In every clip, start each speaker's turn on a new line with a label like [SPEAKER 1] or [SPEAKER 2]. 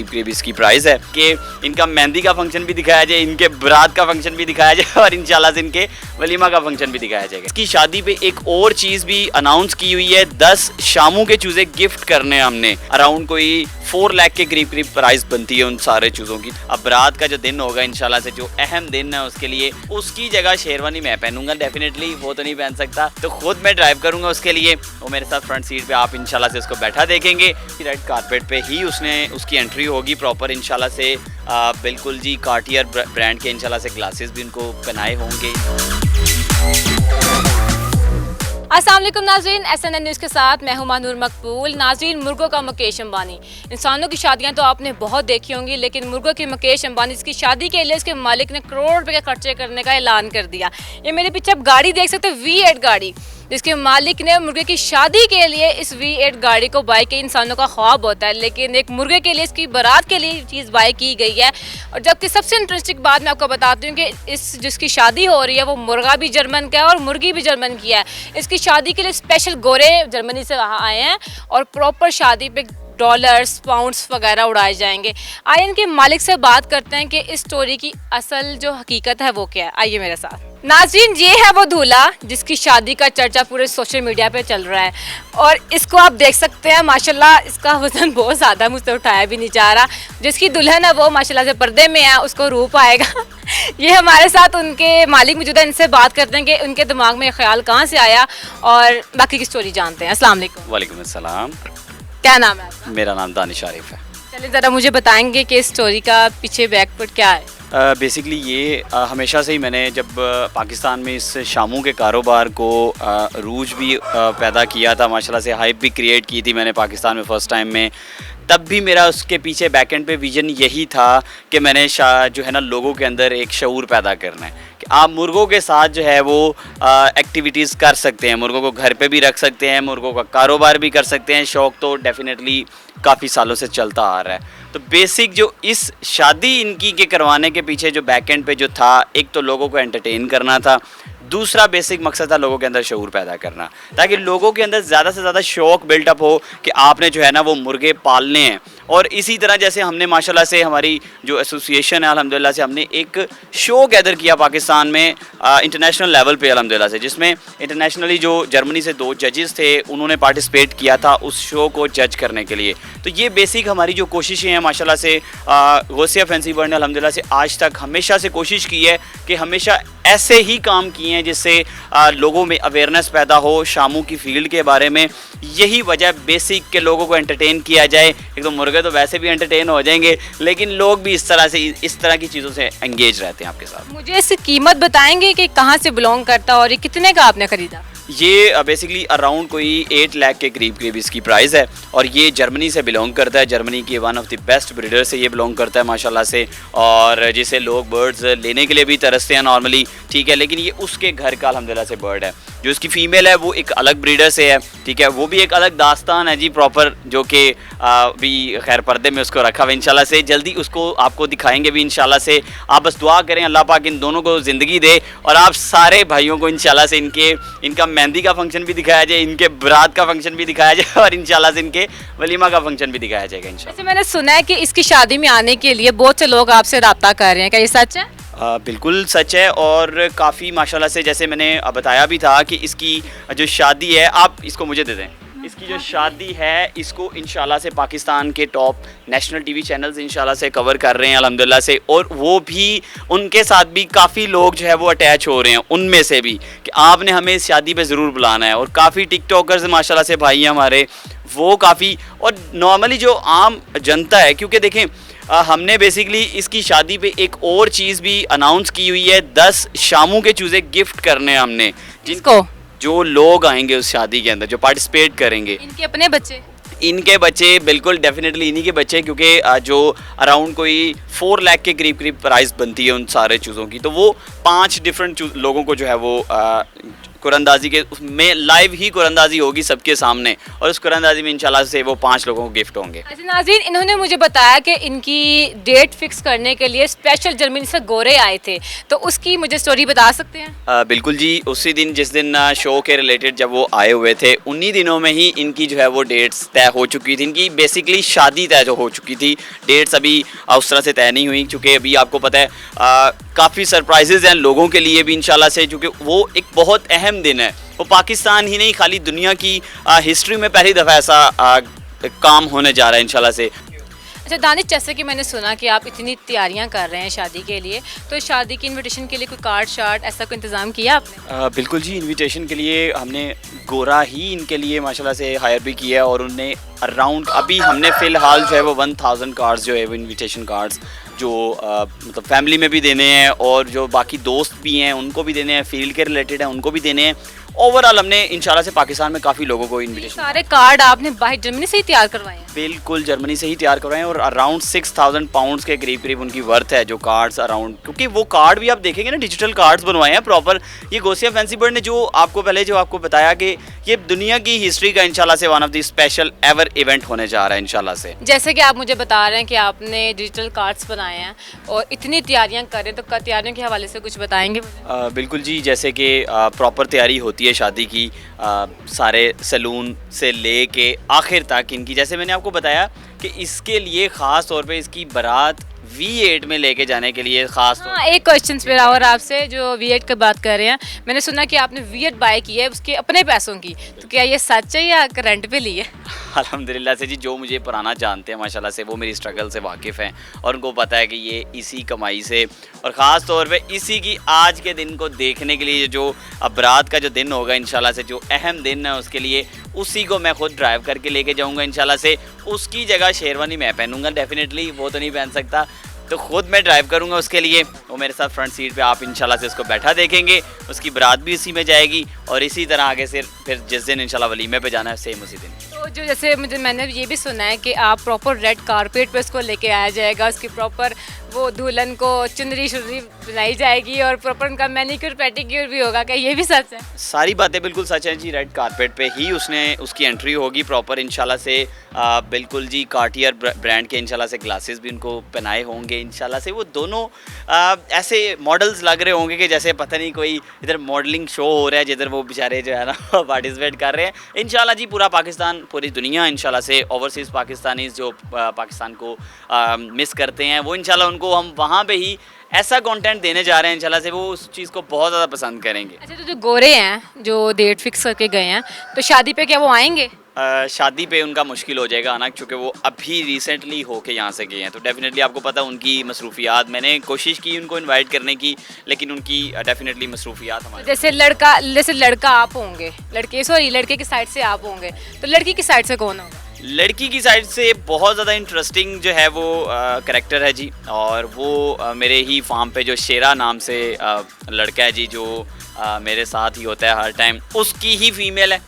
[SPEAKER 1] करीब इसकी प्राइस है कि इनका मेहंदी का फंक्शन भी दिखाया जाए, इनके बारात का फंक्शन भी दिखाया जाए और इंशाल्लाह से इनके वलीमा का फंक्शन भी दिखाया जाएगा। इसकी शादी पे एक और चीज़ भी अनाउंस की हुई है, 10 शामू के चूज़े गिफ्ट करने हमने। अराउंड कोई 4 लाख के करीब प्राइस बनती है उन सारे चूज़ों की। अब बारात का जो दिन होगा इंशाल्लाह से, जो अहम दिन है उसके लिए, उसकी जगह शेरवानी मैं पहनूंगा डेफिनेटली, वो तो नहीं पहन सकता, तो खुद मैं ड्राइव करूंगा उसके लिए। वो मेरे साथ फ्रंट सीट पे आप इंशाल्लाह से उसको बैठा देखेंगे। रेड कारपेट पे ही उसकी एंट्री होगी प्रॉपर इंशाल्लाह से। बिल्कुल जी, कार्टियर ब्रांड के इंशाल्लाह से ग्लासेस भी उनको पहनाए होंगे।
[SPEAKER 2] अस्सलाम वालेकुम नाज़रीन, SNN न्यूज़ के साथ मैं हूं मानूर मकबूल। नाज़रीन, मुर्गों का मुकेश अंबानी। इंसानों की शादियां तो आपने बहुत देखी होंगी, लेकिन मुर्गों के मुकेश अंबानी, इसकी शादी के लिए उसके मालिक ने करोड़ रुपए के खर्चे करने का ऐलान कर दिया। ये मेरे पीछे आप गाड़ी देख सकते हो, V8 गाड़ी, जिसके मालिक ने मुर्गे की शादी के लिए इस V8 गाड़ी को बाय की। इंसानों का ख्वाब होता है, लेकिन एक मुर्गे के लिए, इसकी बारात के लिए चीज़ बाय की गई है। और जबकि सबसे इंटरेस्टिंग बात मैं आपको बताती हूँ कि इस जिसकी शादी हो रही है वो मुर्गा भी जर्मन का है और मुर्गी भी जर्मन की है। इसकी शादी के लिए स्पेशल गोरे जर्मनी से वहाँ आए हैं और प्रॉपर शादी पे डॉलर्स, पाउंड्स वगैरह उड़ाए जाएंगे। आइए इनके मालिक से बात करते हैं कि इस स्टोरी की असल जो हकीकत है वो क्या है। आइए मेरे साथ। नाज़रीन, ये है वो दूल्हा जिसकी शादी का चर्चा पूरे सोशल मीडिया पे चल रहा है और इसको आप देख सकते हैं। माशाल्लाह इसका वजन बहुत ज़्यादा, मुझसे उठाया भी नहीं जा रहा। जिसकी दुल्हन है वो माशाल्लाह से पर्दे में है, उसको रूप आएगा। ये हमारे साथ उनके मालिक मौजूद है, इनसे बात करते हैं कि उनके दिमाग में ख्याल कहाँ से आया और बाकी की स्टोरी जानते हैं। अस्सलाम वालेकुम।
[SPEAKER 1] वालेकुम अस्सलाम।
[SPEAKER 2] क्या नाम है आपका?
[SPEAKER 1] मेरा नाम दानिश आरिफ है।
[SPEAKER 2] चलिए ज़रा मुझे बताएंगे कि इस स्टोरी का पीछे बैकफुट क्या है।
[SPEAKER 1] बेसिकली ये हमेशा से ही मैंने जब पाकिस्तान में इस शामू के कारोबार को रूज भी पैदा किया था, माशाल्लाह से हाइप भी क्रिएट की थी मैंने पाकिस्तान में फ़र्स्ट टाइम में, तब भी मेरा उसके पीछे बैकएंड पे विज़न यही था कि मैंने जो है ना लोगों के अंदर एक शऊर पैदा करना है कि आप मुर्गों के साथ जो है वो एक्टिविटीज़ कर सकते हैं, मुर्गों को घर पे भी रख सकते हैं, मुर्गों का कारोबार भी कर सकते हैं। शौक़ तो डेफिनेटली काफ़ी सालों से चलता आ रहा है। तो बेसिक जो इस शादी इनकी के करवाने के पीछे जो बैकएंड पे जो था, एक तो लोगों को एंटरटेन करना था, दूसरा बेसिक मकसद था लोगों के अंदर शऊर पैदा करना, ताकि लोगों के अंदर ज़्यादा से ज़्यादा शौक़ बिल्टअप हो कि आपने जो है ना वो मुर्गे पालने हैं। और इसी तरह जैसे हमने माशाल्लाह से हमारी जो एसोसिएशन है अल्हम्दुलिल्लाह से, हमने एक शो गैदर किया पाकिस्तान में इंटरनेशनल लेवल पे अल्हम्दुलिल्लाह से, जिसमें इंटरनेशनली जो जर्मनी से 2 जजेस थे उन्होंने पार्टिसिपेट किया था उस शो को जज करने के लिए। तो ये बेसिक हमारी जो कोशिशें हैं माशाल्लाह से, गौसिया फैंसी वर्ल्ड ने अल्हम्दुलिल्लाह से आज तक हमेशा से कोशिश की है कि हमेशा ऐसे ही काम किए हैं जिससे लोगों में अवेयरनेस पैदा हो शामू की फील्ड के बारे में। यही वजह बेसिक के लोगों को एंटरटेन किया जाए। एक तो मुर्गे तो वैसे भी एंटरटेन हो जाएंगे, लेकिन लोग भी इस तरह की चीज़ों से एंगेज रहते हैं आपके साथ।
[SPEAKER 2] मुझे इसकी कीमत बताएंगे कि कहाँ से बिलोंग करता है और ये कितने का आपने खरीदा?
[SPEAKER 1] ये बेसिकली अराउंड कोई 8 लाख के करीब इसकी प्राइस है और ये जर्मनी से बिलोंग करता है। जर्मनी की one of the best breeder से ये बिलोंग करता है माशाल्लाह से, और जिसे लोग बर्ड्स लेने के लिए भी तरसते हैं नॉर्मली, ठीक है, लेकिन ये उसके घर का अल्हम्दुलिल्लाह से बर्ड है। जो इसकी फ़ीमेल है वो एक अलग ब्रीडर से है, ठीक है, वो भी एक अलग दास्तान है जी प्रॉपर, जो कि भी खैर पर्दे में उसको रखा हुआ इंशाल्लाह से, जल्दी उसको आपको दिखाएंगे भी इंशाल्लाह से। आप बस दुआ करें अल्लाह पाक इन दोनों को ज़िंदगी दे और आप सारे भाइयों को इंशाल्लाह से इनका मेहंदी का फंक्शन भी दिखाया जाए, इनके बारात का फंक्शन भी दिखाया जाए और इंशाल्लाह से इनके वलीमा का फंक्शन भी दिखाया जाएगा इंशाल्लाह।
[SPEAKER 2] वैसे मैंने सुना है कि इसकी शादी में आने के लिए बहुत से लोग आपसे रब्ता कर रहे हैं, क्या ये सच है?
[SPEAKER 1] बिल्कुल सच है और काफ़ी माशाल्लाह से, जैसे मैंने बताया भी था कि इसकी जो शादी है, आप इसको मुझे दे दें, इसकी जो शादी है इसको इंशाल्लाह से पाकिस्तान के टॉप नेशनल टीवी चैनल्स इंशाल्लाह से कवर कर रहे हैं अल्हम्दुलिल्लाह से, और वो भी उनके साथ भी काफ़ी लोग जो है वो अटैच हो रहे हैं उनमें से भी कि आपने हमें इस शादी पे ज़रूर बुलाना है। और काफ़ी टिकटॉकर्स माशाल्लाह से भाई हैं हमारे, वो काफ़ी, और नॉर्मली जो आम जनता है, क्योंकि देखें हमने बेसिकली इसकी शादी पे एक और चीज़ भी अनाउंस की हुई है, 10 शामू के चूज़े गिफ्ट करने हमने,
[SPEAKER 2] जिनको
[SPEAKER 1] जो लोग आएंगे उस शादी के अंदर, जो पार्टिसिपेट करेंगे।
[SPEAKER 2] इनके अपने बच्चे?
[SPEAKER 1] इनके बच्चे बिल्कुल डेफिनेटली इन्हीं के बच्चे, क्योंकि जो अराउंड कोई 4 लाख के करीब प्राइस बनती है उन सारे चूज़ों की, तो वो 5 डिफरेंट लोगों को जो है वो कुरंदाजी के उसमें लाइव ही कुरंदाजी होगी सबके सामने, और उस कुरंदाजी में इंशाल्लाह से वो 5 लोगों को गिफ्ट होंगे।
[SPEAKER 2] अच्छा नाज़रीन, इन्होंने मुझे बताया कि इनकी डेट फिक्स करने के लिए स्पेशल जर्मनी से गोरे आए थे, तो उसकी मुझे स्टोरी बता सकते हैं?
[SPEAKER 1] बिल्कुल जी, उसी दिन जिस दिन शो के रिलेटेड जब वो आए हुए थे, उन्हीं दिनों में ही इनकी जो है वो डेट्स तय हो चुकी थी। इनकी बेसिकली शादी तय जो हो चुकी थी, डेट्स अभी उस तरह से तय नहीं हुई, क्योंकि अभी आपको पता है काफ़ी सरप्राइजेज़ हैं लोगों के लिए भी इंशाल्लाह से, क्योंकि वो एक बहुत अहम दिन है। वो पाकिस्तान ही नहीं, खाली दुनिया की हिस्ट्री में पहली दफ़ा ऐसा काम होने जा रहा है इंशाल्लाह से।
[SPEAKER 2] अच्छा दानिश, जैसे कि मैंने सुना कि आप इतनी तैयारियां कर रहे हैं शादी के लिए, तो शादी की इनविटेशन के लिए कोई कार्ड शार्ट ऐसा कोई इंतज़ाम किया आपने?
[SPEAKER 1] बिल्कुल जी, इनविटेशन के लिए हमने गोरा ही इनके लिए माशाल्लाह से हायर भी किया, और उनने अराउंड अभी हमने फ़िलहाल जो है वो 1000 कार्ड्स जो है वो इनविटेशन कार्ड्स जो मतलब फैमिली में भी देने हैं, और जो बाकी दोस्त भी हैं उनको भी देने हैं, फील्ड के रिलेटेड हैं उनको भी देने हैं। ओवरऑल हमने इंशाल्लाह से पाकिस्तान में काफ़ी लोगों को इनविटेशन।
[SPEAKER 2] सारे कार्ड आपने बाहर जर्मनी से ही तैयार करवाए हैं?
[SPEAKER 1] बिल्कुल, जर्मनी से ही तैयार करवाए हैं, और अराउंड 6000 पाउंड्स के करीब करीब उनकी वर्थ है जो कार्ड्स अराउंड, क्योंकि वो कार्ड भी आप देखेंगे ना, डिजिटल कार्ड्स बनवाए हैं प्रॉपर। ये गोसिया फैंसी बर्ड ने जो आपको बताया कि ये दुनिया की हिस्ट्री का इंशाल्लाह से one of the special ever event होने जा रहा है इंशाल्लाह से।
[SPEAKER 2] जैसे कि आप मुझे बता रहे हैं कि आपने डिजिटल कार्ड्स बनाए हैं और इतनी तैयारियां कर रहे हैं, तो तैयारियों के हवाले से कुछ बताएंगे मुझे?
[SPEAKER 1] बिल्कुल जी, जैसे कि प्रॉपर तैयारी होती है शादी की, सारे सैलून से ले के आखिर तक इनकी, जैसे मैंने आपको बताया कि इसके लिए ख़ास तौर पे इसकी बारात V8 में लेके जाने के लिए ख़ास तौर।
[SPEAKER 2] हाँ, एक क्वेश्चन मेरा और आपसे, जो V8 की बात कर रहे हैं, मैंने सुना कि आपने V8 बाय की है उसके अपने पैसों की, तो क्या ये सच है या रेंट पे ली है?
[SPEAKER 1] अल्हम्दुलिल्लाह से जी, जो मुझे पुराना जानते हैं माशाल्लाह से, वो मेरी स्ट्रगल से वाकिफ़ हैं, और उनको पता है कि ये इसी कमाई से, और ख़ास तौर पे इसी की आज के दिन को देखने के लिए, जो अब बारात का जो दिन होगा इंशाल्लाह से, जो अहम दिन है उसके लिए, उसी को मैं खुद ड्राइव करके लेके जाऊंगा इंशाल्लाह से। उसकी जगह शेरवानी मैं पहनूंगा डेफिनेटली, वो तो नहीं पहन सकता, तो खुद मैं ड्राइव करूंगा उसके लिए। वो मेरे साथ फ्रंट सीट पे आप इंशाल्लाह से उसको बैठा देखेंगे, उसकी बारात भी इसी में जाएगी, और इसी तरह आगे से फिर जिस दिन इंशाल्लाह वलीमे पे जाना है सेम उसी दिन।
[SPEAKER 2] तो जो जैसे मैंने ये भी सुना है कि आप प्रॉपर रेड कारपेट पे उसको लेके आया जाएगा, उसकी प्रॉपर वो दुल्हन को चुनरी शुनरी बनाई जाएगी, और प्रॉपर उनका मैनिक्योर पेडिक्योर भी होगा, क्या ये भी सच है?
[SPEAKER 1] सारी बातें बिल्कुल सच हैं जी। रेड कारपेट पे ही उसकी एंट्री होगी प्रॉपर इंशाल्लाह से। बिल्कुल जी, कार्टियर ब्रांड के इंशाल्लाह से ग्लासेस भी उनको पहनाए होंगे इंशाल्लाह से। वो दोनों ऐसे मॉडल्स लग रहे होंगे कि जैसे पता नहीं कोई इधर मॉडलिंग शो हो रहा है, जिधर वो बेचारे जो है ना पार्टिसिपेट कर रहे हैं। इंशाल्लाह जी पूरा पाकिस्तान, पूरी दुनिया इंशाल्लाह से, ओवरसीज़ पाकिस्तानीज़ जो पाकिस्तान को मिस करते हैं, वो इंशाल्लाह उनको हम वहाँ पे ही ऐसा कंटेंट देने जा रहे हैं इंशाल्लाह से, वो उस चीज़ को बहुत ज़्यादा पसंद करेंगे।
[SPEAKER 2] अच्छा, तो जो गोरे हैं जो डेट फिक्स करके गए हैं, तो शादी पे क्या वो आएंगे?
[SPEAKER 1] शादी पे उनका मुश्किल हो जाएगा आना, क्योंकि वो अभी रिसेंटली होके यहाँ से गए हैं, तो डेफिनेटली आपको पता है उनकी मसरूफियात। मैंने कोशिश की उनको इनवाइट करने की, लेकिन उनकी डेफिनेटली मसरूफियात हमारे।
[SPEAKER 2] जैसे लड़का आप होंगे, लड़के की साइड से आप होंगे, तो लड़की की साइड से कौन होगा?
[SPEAKER 1] लड़की की साइड से बहुत ज़्यादा इंटरेस्टिंग जो है वो करैक्टर है जी, और वो मेरे ही फार्म पे जो शेरा नाम से लड़का है जी, जो मेरे साथ ही होता है हर टाइम, उसकी ही फीमेल है,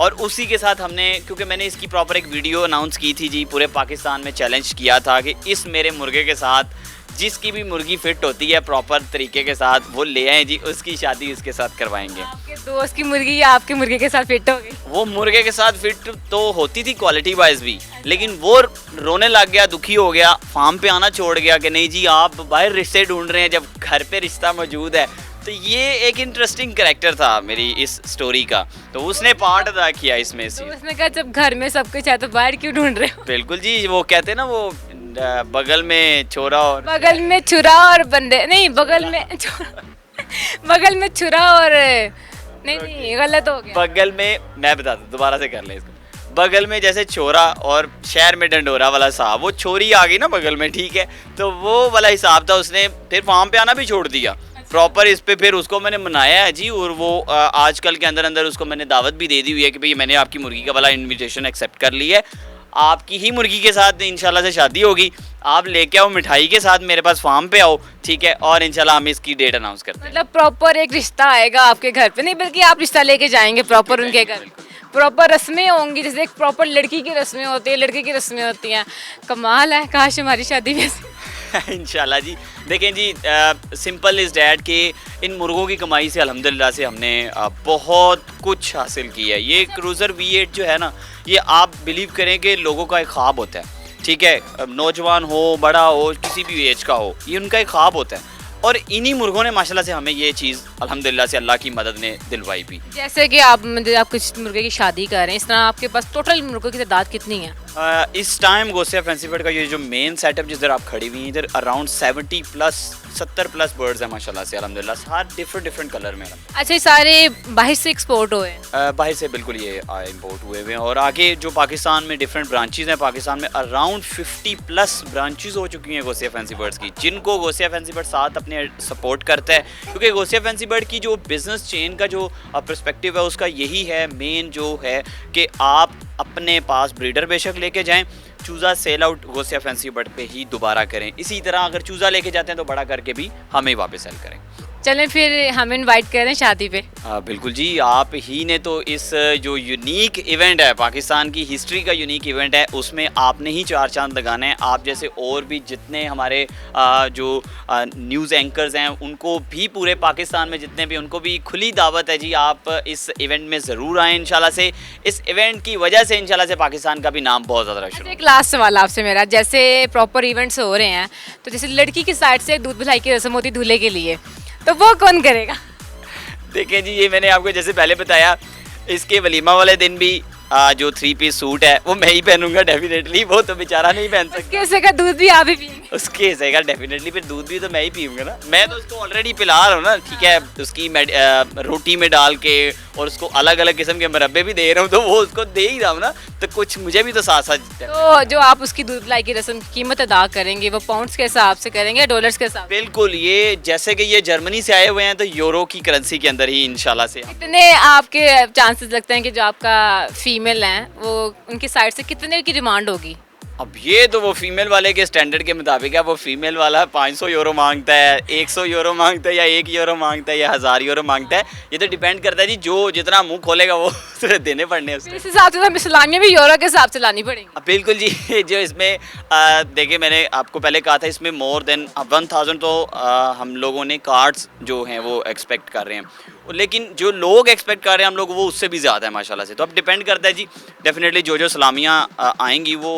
[SPEAKER 1] और उसी के साथ हमने, क्योंकि मैंने इसकी प्रॉपर एक वीडियो अनाउंस की थी जी, पूरे पाकिस्तान में चैलेंज किया था कि इस मेरे मुर्गे के साथ जिसकी भी मुर्गी फिट होती है प्रॉपर तरीके के साथ, वो ले आए जी, उसकी शादी उसके साथ करवाएंगे।
[SPEAKER 2] आपके दोस्त की मुर्गी या आपके मुर्गे के साथ फिट हो गई?
[SPEAKER 1] वो मुर्गे के साथ फिट तो होती थी क्वालिटी वाइज भी, लेकिन वो रोने लग गया, दुखी हो गया, फार्म पे आना छोड़ गया कि नहीं जी आप बाहर रिश्ते ढूंढ रहे हैं जब घर पे रिश्ता मौजूद है। तो ये एक इंटरेस्टिंग कैरेक्टर था मेरी इस स्टोरी का, तो उसने पार्ट अदा किया इसमें से।
[SPEAKER 2] तो उसने कहा जब घर में सब कुछ है तो बाहर क्यों ढूंढ रहे हो?
[SPEAKER 1] बिल्कुल जी, वो कहते हैं ना वो बगल में छोरा और
[SPEAKER 2] बगल में छुरा और बंदे नहीं, बगल में बगल में छुरा और नहीं गलत हो गया।
[SPEAKER 1] बगल में, मैं बताता हूँ दोबारा से कर ले इसको। बगल में जैसे छोरा और शहर में डंडोरा वाला साहब, वो छोरी आ गई ना बगल में, ठीक है, तो वो वाला हिसाब था। उसने फिर फार्म पे आना भी छोड़ दिया प्रॉपर इस पे, फिर उसको मैंने मनाया है जी, और वो आजकल के अंदर उसको मैंने दावत भी दे दी हुई है कि भाई मैंने आपकी मुर्गी का वाला इनविटेशन एक्सेप्ट कर ली है, आपकी ही मुर्गी के साथ इंशाल्लाह से शादी होगी, आप लेके आओ मिठाई के साथ मेरे पास फार्म पे आओ, ठीक है, और इंशाल्लाह हम इसकी डेट अनाउंस करते हैं।
[SPEAKER 2] मतलब प्रॉपर एक रिश्ता आएगा आपके घर पे, नहीं बल्कि आप रिश्ता लेके जाएंगे प्रॉपर उनके घर, प्रॉपर रस्में होंगी, जैसे एक प्रॉपर लड़की की रस्में होती है, लड़के की रस्में होती हैं। कमाल है, काश हमारी शादी में
[SPEAKER 1] इंशाल्लाह जी। देखें जी, सिंपल इज़ डैट कि इन मुर्गों की कमाई से अल्हम्दुलिल्लाह से हमने बहुत कुछ हासिल किया है। ये क्रूज़र V8 जो है ना, ये आप बिलीव करें कि लोगों का एक ख्वाब होता है, ठीक है, नौजवान हो, बड़ा हो, किसी भी एज का हो, ये उनका एक ख्वाब होता है। और इन्हीं मुर्गों ने माशाल्लाह से हमें ये चीज़ अल्हम्दुलिल्लाह से अल्लाह की मदद ने दिलवाई भी।
[SPEAKER 2] जैसे कि आप कुछ मुर्गे की शादी कर रहे हैं, इस तरह आपके पास टोटल मुर्गों की तादाद कितनी है?
[SPEAKER 1] इस टाइम गोसिया फैंसी बर्ड का ये जो मेन सेटअप जिधर आप खड़ी हुई हैं, इधर अराउंड 70 प्लस बर्ड्स हैं माशाल्लाह से अल्हम्दुलिल्लाह, सारे डिफरेंट कलर में।
[SPEAKER 2] अच्छा, ये सारे बाहर से एक्सपोर्ट हुए हैं?
[SPEAKER 1] बाहर से बिल्कुल ये इंपोर्ट हुए हुए हैं। और आगे जो पाकिस्तान में डिफरेंट ब्रांचेज़ हैं, पाकिस्तान में अराउंड 50 प्लस ब्रांचेज़ हो चुकी हैं गोसिया फैंसी बर्ड्स की, जिनको गोसिया फैंसी बर्ड साथ अपने सपोर्ट करता है। क्योंकि गोसिया फैंसी बर्ड की जो बिज़नेस चेन का जो पर्सपेक्टिव है उसका यही है मेन जो है कि आप अपने पास ब्रीडर बेशक लेके जाएं, चूज़ा सेल आउट गोसिया फैंसी बर्ड पे ही दोबारा करें। इसी तरह अगर चूज़ा लेके जाते हैं तो बड़ा करके भी हमें वापस सेल करें।
[SPEAKER 2] चलें फिर हम इनवाइट करें शादी पे।
[SPEAKER 1] बिल्कुल जी, आप ही ने तो इस जो यूनिक इवेंट है, पाकिस्तान की हिस्ट्री का यूनिक इवेंट है, उसमें आपने ही चार चांद लगाने हैं। आप जैसे और भी जितने हमारे जो न्यूज़ एंकर्स हैं, उनको भी पूरे पाकिस्तान में जितने भी, उनको भी खुली दावत है जी, आप इस इवेंट में ज़रूर आएँ इंशाल्लाह से। इस इवेंट की वजह से इंशाल्लाह से पाकिस्तान का भी नाम बहुत ज़्यादा रोशन।
[SPEAKER 2] एक लास्ट सवाल आपसे मेरा, जैसे प्रॉपर इवेंट्स हो रहे हैं तो जैसे लड़की की साइड से दूध पिलाई की रस्म होती दूल्हे के लिए, तो वो कौन करेगा?
[SPEAKER 1] देखें जी, ये मैंने आपको जैसे पहले बताया, इसके वलीमा वाले दिन भी जो 3 पीस सूट है वो मैं ही पहनूंगा डेफिनेटली, वो तो बेचारा नहीं पहन सकता।
[SPEAKER 2] उसके हिस्से का दूध भी आप ही पिएंगे?
[SPEAKER 1] उसके हिस्से का डेफिनेटली, फिर दूध भी तो मैं ही पीऊंगा ना। मैं तो उसको ऑलरेडी पिला रहा हूँ ना, ठीक है, उसकी रोटी में डाल के और उसको अलग अलग किस्म के मुरब्बे भी दे रहा हूँ, तो वो उसको दे ही रहा हूँ ना, तो कुछ मुझे भी तो साथ साथ।
[SPEAKER 2] तो जो आप उसकी दूध पिलाई की रस्म की कीमत अदा करेंगे वो पाउंड्स के हिसाब से करेंगे या डॉलर्स के हिसाब?
[SPEAKER 1] बिल्कुल, ये जैसे कि ये जर्मनी से आए हुए हैं तो यूरो की करेंसी के अंदर ही इंशाल्लाह से।
[SPEAKER 2] कितने आपके चांसेस लगते हैं कि जो आपका फीमेल हैं वो उनकी साइड से कितने की डिमांड होगी?
[SPEAKER 1] अब ये तो वो फीमेल वाले के स्टैंडर्ड के मुताबिक है। वो फीमेल वाला 500 यूरो मांगता है, 100 यूरो मांगता है, या 1 यूरो मांगता है, या 1000 यूरो मांगता है। ये तो डिपेंड करता है जी, जो जितना मुंह खोलेगा वो देने पड़ने हैं उसको।
[SPEAKER 2] इस हिसाब से हमें सलामियाँ भी यूरो के हिसाब से लानी पड़ेंगी।
[SPEAKER 1] बिल्कुल जी, जो इसमें देखिए, मैंने आपको पहले कहा था इसमें मोर देन 1000 तो हम लोगों ने कार्ड्स जो हैं वो एक्सपेक्ट कर रहे हैं, लेकिन जो लोग एक्सपेक्ट कर रहे हैं हम लोग, वो उससे भी ज़्यादा है माशाल्लाह से। तो अब डिपेंड करता है जी, डेफिनेटली जो जो सलामियाँ आएंगी वो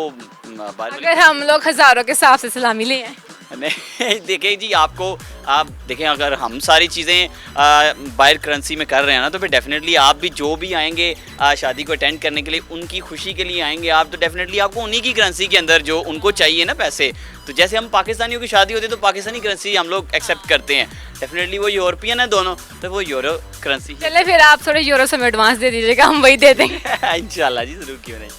[SPEAKER 2] अगर हम लोग हज़ारों के हिसाब से सलामी ले आए।
[SPEAKER 1] नहीं, देखें जी, आप देखें, अगर हम सारी चीज़ें बाहर करेंसी में कर रहे हैं ना, तो फिर डेफिनेटली आप भी जो भी आएंगे शादी को अटेंड करने के लिए, उनकी खुशी के लिए आएंगे आप, तो डेफिनेटली आपको उन्हीं की करेंसी के अंदर जो उनको चाहिए ना पैसे, तो जैसे हम पाकिस्तानियों की शादी होती है तो पाकिस्तानी करेंसी हम लोग एक्सेप्ट करते हैं, डेफिनेटली वो यूरोपियन है दोनों, तो वो यूरो करेंसी।
[SPEAKER 2] चले फिर आप थोड़े यूरो से एडवांस दे दीजिएगा, हम वही दे देंगे।
[SPEAKER 1] इंशाल्लाह जी, ज़रूर, क्यों नहीं।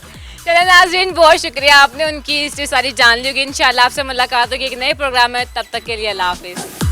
[SPEAKER 2] चलिए नाज़रीन, बहुत शुक्रिया, आपने उनकी हिस्ट्री सारी जान ली होगी। इंशाल्लाह आपसे मुलाकात होगी एक नए प्रोग्राम में, तब तक के लिए अल्लाह हाफिज़।